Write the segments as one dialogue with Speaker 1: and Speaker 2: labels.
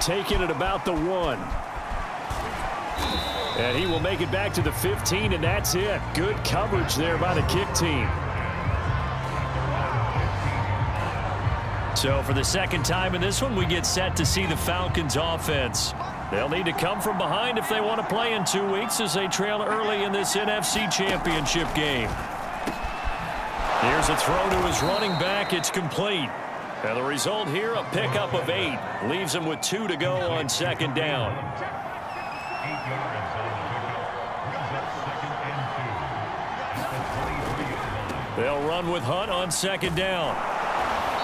Speaker 1: taken at about the 1. And he will make it back to the 15, and that's it. Good coverage there by the kick team. So for the second time in this one, we get set to see the Falcons offense. They'll need to come from behind if they want to play in 2 weeks as they trail early in this NFC Championship game. Here's a throw to his running back. It's complete. And the result here, a pickup of 8. Leaves him with 2 to go on second down. They'll run with Hunt on second down.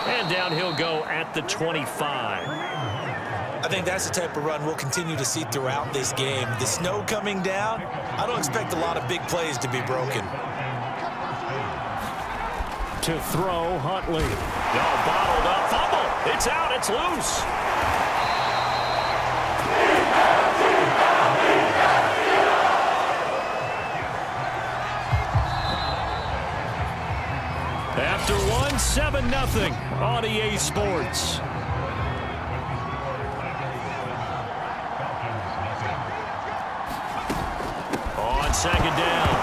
Speaker 1: And down he'll go at the 25.
Speaker 2: I think that's the type of run we'll continue to see throughout this game. The snow coming down, I don't expect a lot of big plays to be broken.
Speaker 1: To throw, Huntley. Oh, bottled up. Fumble. It's out. It's loose. After one, 7-0 on EA Sports. On second down,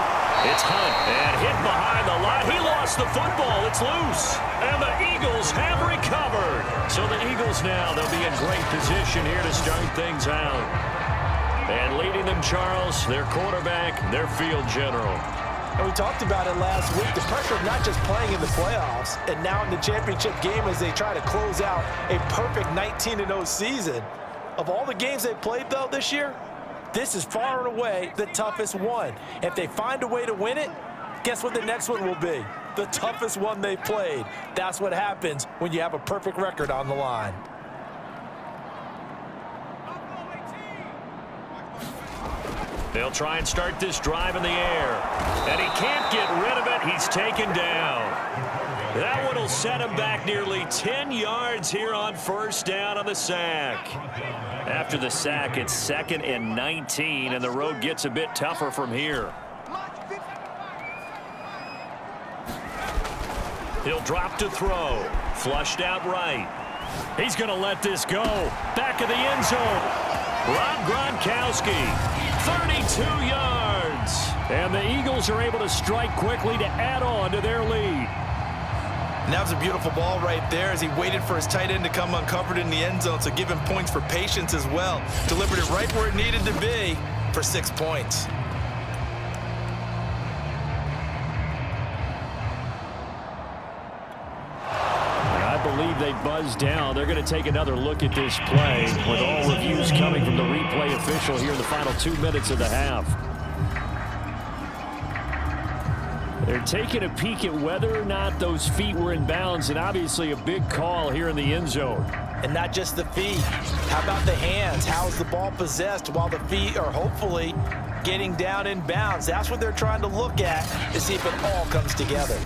Speaker 1: it's Hunt, and hit behind the line. He lost the football. It's loose, and the Eagles have recovered. So the Eagles now, they'll be in great position here to start things out. And leading them, Charles, their quarterback, their field general.
Speaker 3: And we talked about it last week, the pressure of not just playing in the playoffs and now in the championship game as they try to close out a perfect 19-0 season. Of all the games they played, though, this year, this is far and away the toughest one. If they find a way to win it, guess what the next one will be? The toughest one they played. That's what happens when you have a perfect record on the line.
Speaker 1: They'll try and start this drive in the air. And he can't get rid of it. He's taken down. That one will set him back nearly 10 yards here on first down on the sack. After the sack, it's 2nd and 19, and the road gets a bit tougher from here. He'll drop to throw. Flushed out right. He's going to let this go. Back of the end zone. Rob Gronkowski. 32 yards. And the Eagles are able to strike quickly to add on to their lead.
Speaker 2: And that was a beautiful ball right there as he waited for his tight end to come uncovered in the end zone, so give him points for patience as well. Delivered it right where it needed to be for 6 points.
Speaker 1: I believe they buzzed down. They're going to take another look at this play with all reviews coming from the replay official here in the final 2 minutes of the half. They're taking a peek at whether or not those feet were in bounds, and obviously a big call here in the end zone.
Speaker 3: And not just the feet. How about the hands? How's the ball possessed while the feet are hopefully getting down in bounds? That's what they're trying to look at to see if it all comes together.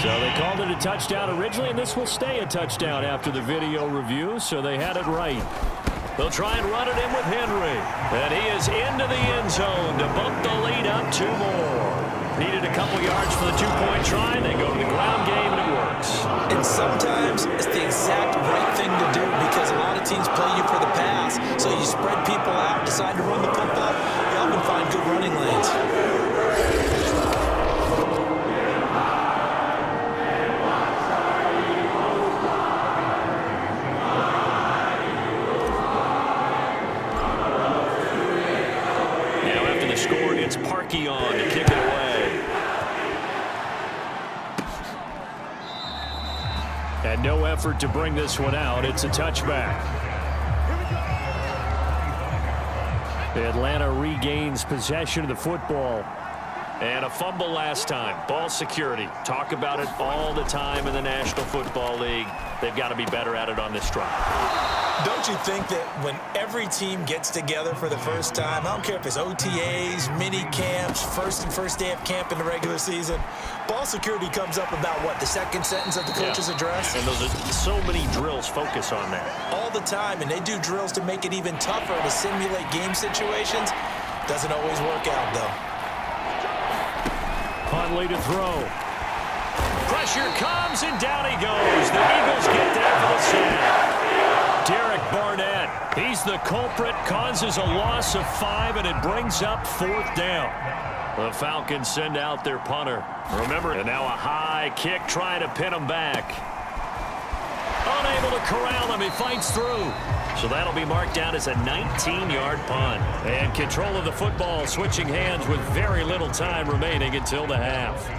Speaker 1: So they called it a touchdown originally, and this will stay a touchdown after the video review, so they had it right. They'll try and run it in with Henry. And he is into the end zone to bump the lead up 2 more. Needed a couple yards for the 2-point try. They go to the ground game, and it works.
Speaker 3: And sometimes it's the exact right thing to do because a lot of teams play you for the pass. So you spread people out, decide to run the football, you often find good running lanes.
Speaker 1: It's Parkey on to kick it away. And no effort to bring this one out. It's a touchback. Atlanta regains possession of the football. And a fumble last time. Ball security. Talk about it all the time in the National Football League. They've got to be better at it on this drive.
Speaker 2: Don't you think that when every team gets together for the first time, I don't care if it's OTAs, mini camps, first day of camp in the regular season, ball security comes up about what, the second sentence of the coach's address?
Speaker 1: And those are so many drills focus on that.
Speaker 2: All the time, and they do drills to make it even tougher to simulate game situations. Doesn't always work out, though.
Speaker 1: Huntley to throw. Pressure comes, and down he goes. The Eagles get there for the sack. Derek Barnett, he's the culprit, causes a loss of 5, and it brings up 4th down. The Falcons send out their punter. Remember, and now a high kick trying to pin him back. Unable to corral him, he fights through. So that'll be marked down as a 19-yard punt. And control of the football switching hands with very little time remaining until the half.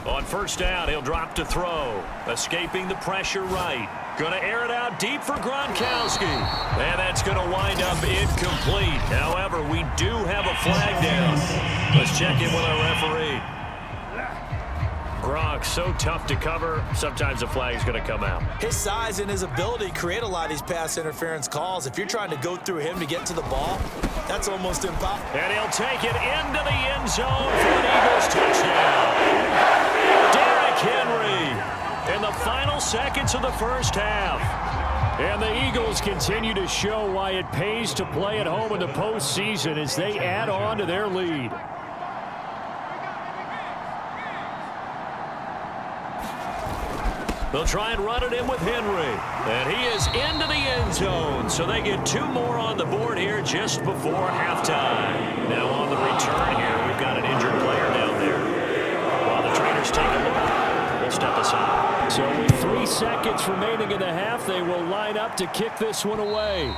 Speaker 1: On first down, he'll drop to throw. Escaping the pressure right. Going to air it out deep for Gronkowski. And that's going to wind up incomplete. However, we do have a flag down. Let's check in with our referee. Gronk, so tough to cover. Sometimes the flag is going to come out.
Speaker 2: His size and his ability create a lot of these pass interference calls. If you're trying to go through him to get to the ball, that's almost impossible.
Speaker 1: And he'll take it into the end zone for an Eagles touchdown. Derrick Henry in the final seconds of the first half. And the Eagles continue to show why it pays to play at home in the postseason as they add on to their lead. They'll try and run it in with Henry. And he is into the end zone. So they get 2 more on the board here just before halftime. Now on the return here, we've got an injured player down there. While the trainers take a look, we'll step aside. So with 3 seconds remaining in the half, they will line up to kick this one away.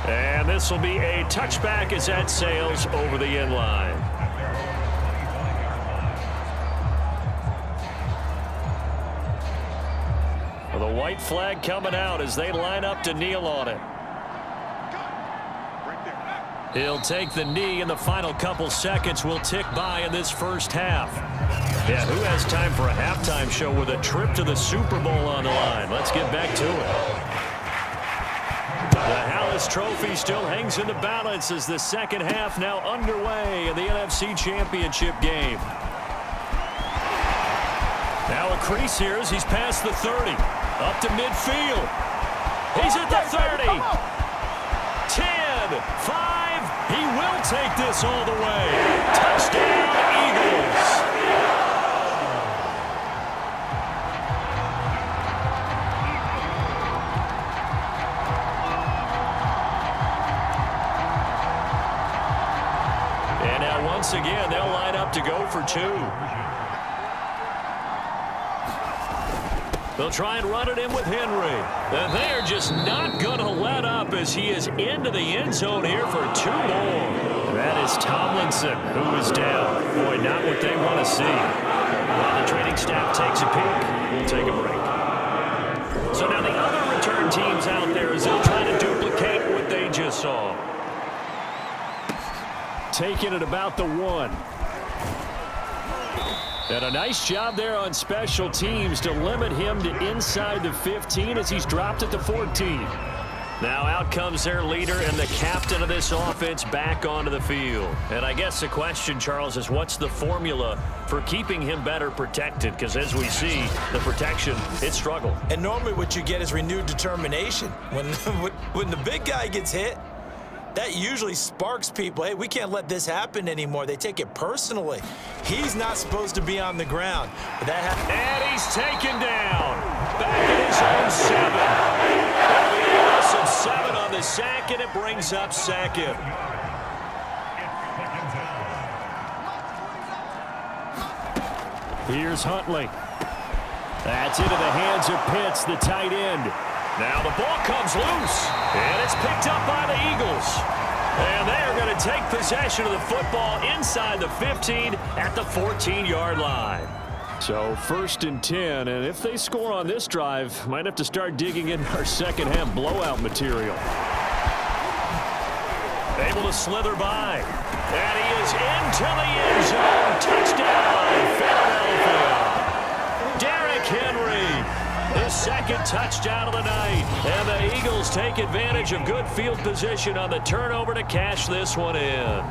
Speaker 1: And this will be a touchback as that sails over the end line. The white flag coming out as they line up to kneel on it. He'll take the knee, and the final couple seconds will tick by in this first half. Yeah, who has time for a halftime show with a trip to the Super Bowl on the line? Let's get back to it. The Hallis Trophy still hangs in the balance as the second half now underway in the NFC Championship game. Now a crease here as he's past the 30. Up to midfield. He's at the 30. 10, 5. He will take this all the way. Touchdown, Eagles. And now once again, they'll line up to go for 2. They'll try and run it in with Henry. And they are just not going to let up as he is into the end zone here for 2 more. That is Tomlinson, who is down. Boy, not what they want to see. While the training staff takes a peek, we'll take a break. So now the other return teams out there as they'll try to duplicate what they just saw. Taking it about the 1. And a nice job there on special teams to limit him to inside the 15 as he's dropped at the 14. Now out comes their leader and the captain of this offense back onto the field. And I guess the question, Charles, is what's the formula for keeping him better protected? Because as we see, the protection, it struggled.
Speaker 2: And normally what you get is renewed determination. When the big guy gets hit, that usually sparks people. Hey, we can't let this happen anymore. They take it personally. He's not supposed to be on the ground. But
Speaker 1: and he's taken down. Back at his own 7. That'll be a loss of 7 on the sack, and it brings up 2nd. Here's Huntley. That's into the hands of Pitts, the tight end. Now the ball comes loose, and it's picked up by the Eagles. And they are going to take possession of the football inside the 15 at the 14-yard line. So 1st and 10, and if they score on this drive, might have to start digging into our second half blowout material. Able to slither by, and he is into the end zone. Touchdown, Philadelphia. Derrick Henry. His 2nd touchdown of the night. And the Eagles take advantage of good field position on the turnover to cash this one in.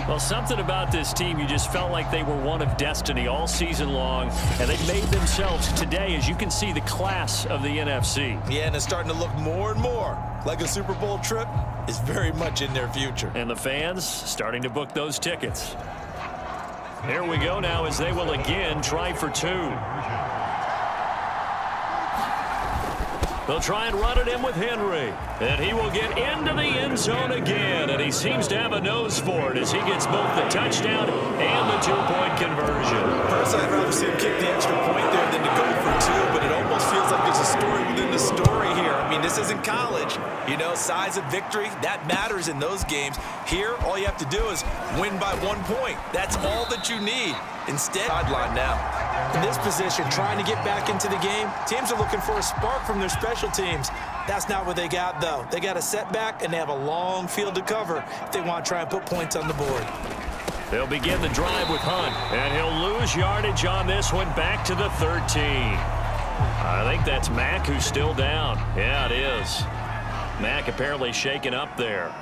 Speaker 1: Well, something about this team, you just felt like they were one of destiny all season long, and they made themselves today, as you can see, the class of the NFC.
Speaker 2: Yeah, and it's starting to look more and more like a Super Bowl trip is very much in their future.
Speaker 1: And the fans starting to book those tickets. Here we go now as they will again try for two. They'll try and run it in with Henry. And he will get into the end zone again. And he seems to have a nose for it as he gets both the touchdown and the two-point conversion.
Speaker 2: Personally, I'd rather see him kick the extra point there than to go for two. But it almost feels like there's a story within the story here. I mean, this isn't college. You know, size of victory, that matters in those games. Here, all you have to do is win by 1 point. That's all that you need. Instead, sideline now.
Speaker 3: In this position, trying to get back into the game, teams are looking for a spark from their special teams. That's not what they got, though. They got a setback, and they have a long field to cover if they want to try and put points on the board.
Speaker 1: They'll begin the drive with Hunt, and he'll lose yardage on this one back to the 13. I think that's Mack who's still down. Yeah, it is. Mack apparently shaken up there.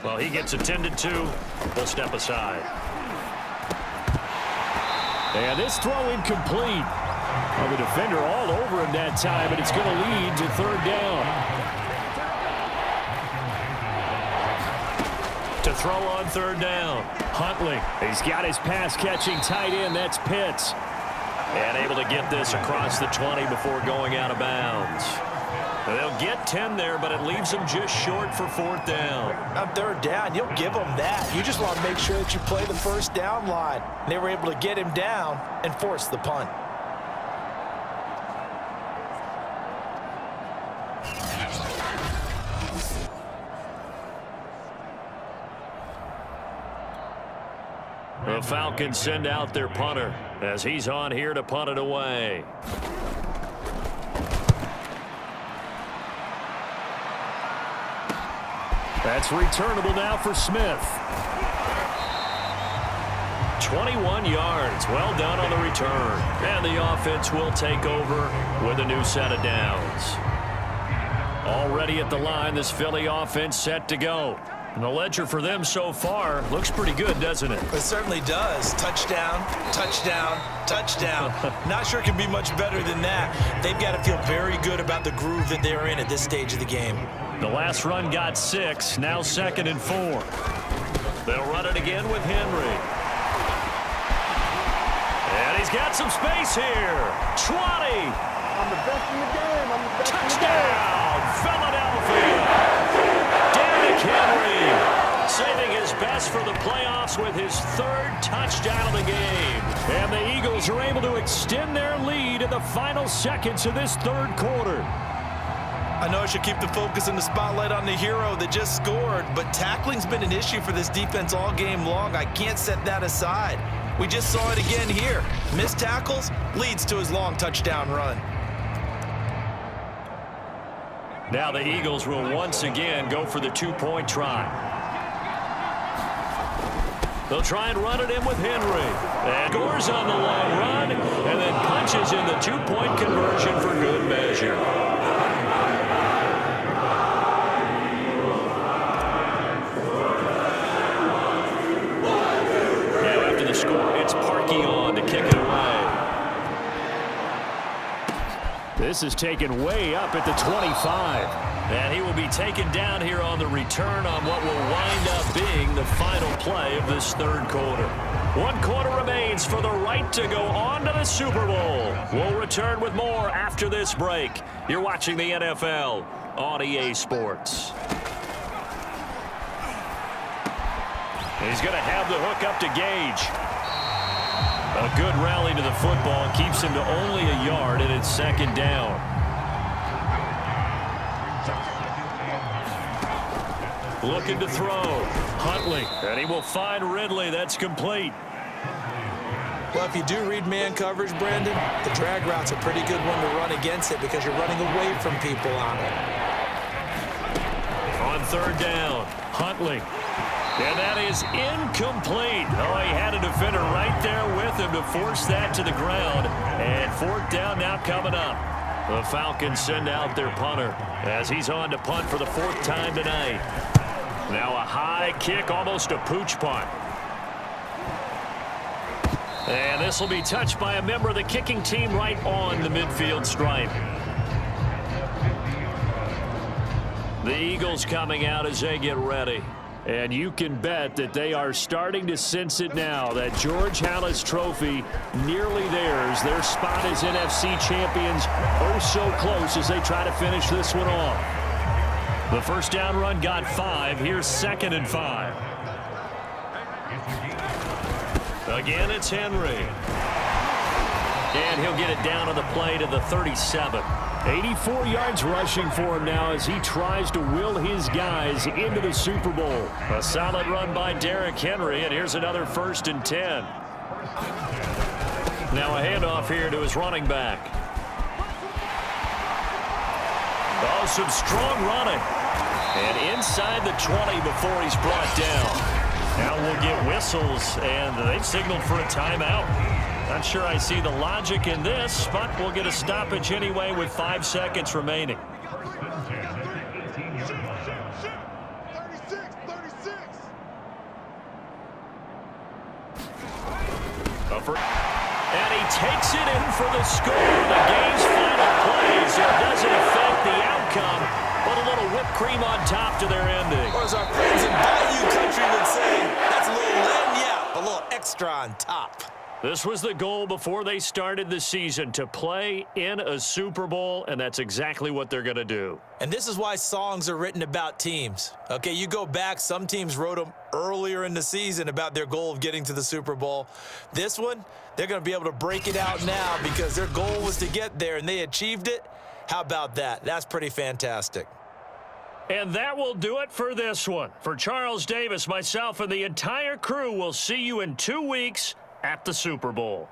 Speaker 1: Well, he gets attended to. He'll step aside. And this throw incomplete. Well, the defender all over him that time, and it's going to lead to third down. To throw on third down, Huntley. He's got his pass-catching tight end. That's Pitts. And able to get this across the 20 before going out of bounds. They'll get 10 there, but it leaves them just short for fourth down.
Speaker 3: On third down, you'll give them that. You just want to make sure that you play the first down line. They were able to get him down and force the punt.
Speaker 1: The Falcons send out their punter as he's on here to punt it away. That's returnable now for Smith. 21 yards. Well done on the return. And the offense will take over with a new set of downs. Already at the line, this Philly offense set to go. And the ledger for them so far looks pretty good, doesn't it?
Speaker 2: It certainly does. Touchdown, touchdown, touchdown. Not sure it can be much better than that. They've got to feel very good about the groove that they're in at this stage of the game.
Speaker 1: The last run got 6, now 2nd and 4. They'll run it again with Henry. And he's got some space here. 20.
Speaker 4: I'm the best in the game. I'm the best
Speaker 1: Touchdown, Philadelphia. Derrick Henry saving his best for the playoffs with his 3rd touchdown of the game. And the Eagles are able to extend their lead in the final seconds of this 3rd quarter.
Speaker 2: I know I should keep the focus and the spotlight on the hero that just scored, but tackling's been an issue for this defense all game long. I can't set that aside. We just saw it again here. Missed tackles leads to his long touchdown run.
Speaker 1: Now the Eagles will once again go for the 2-point try. They'll try and run it in with Henry. And scores on the long run and then punches in the 2-point conversion for good measure. Score, it's Parkey on to kick it away. This is taken way up at the 25. And he will be taken down here on the return on what will wind up being the final play of this 3rd quarter. 1 quarter remains for the right to go on to the Super Bowl. We'll return with more after this break. You're watching the NFL on EA Sports. He's going to have the hook up to Gage. A good rally to the football keeps him to only a yard, and it's 2nd down. Looking to throw. Huntley, and he will find Ridley. That's complete.
Speaker 3: Well, if you do read man coverage, Brandon, the drag route's a pretty good one to run against it because you're running away from people on it.
Speaker 1: On 3rd down, Huntley. And that is incomplete. Oh, he had a defender right there with him to force that to the ground. And 4th down now coming up. The Falcons send out their punter as he's on to punt for the 4th time tonight. Now a high kick, almost a pooch punt. And this will be touched by a member of the kicking team right on the midfield stripe. The Eagles coming out as they get ready. And you can bet that they are starting to sense it now. That George Halas trophy nearly theirs. Their spot as NFC champions oh so close as they try to finish this one off. The first down run got 5. Here's 2nd and 5. Again, it's Henry. And he'll get it down on the play to the 37. 84 yards rushing for him now as he tries to will his guys into the Super Bowl. A solid run by Derrick Henry, and here's another 1st and 10. Now a handoff here to his running back. Oh, some strong running. And inside the 20 before he's brought down. Now we'll get whistles, and they've signaled for a timeout. Not sure I see the logic in this, but we'll get a stoppage anyway with 5 seconds remaining. And he takes it in for the score. The game's final play, so it doesn't affect the outcome, but a little whipped cream on top to their ending.
Speaker 2: Or as our friends in Bayou Country would say, that's a little lagniappe, a little extra on top.
Speaker 1: This was the goal before they started the season, to play in a Super Bowl, and that's exactly what they're going to do.
Speaker 2: And this is why songs are written about teams. Okay, you go back, some teams wrote them earlier in the season about their goal of getting to the Super Bowl. This one, they're going to be able to break it out now because their goal was to get there, and they achieved it. How about that? That's pretty fantastic.
Speaker 1: And that will do it for this one. For Charles Davis, myself, and the entire crew, we'll see you in 2 weeks at the Super Bowl.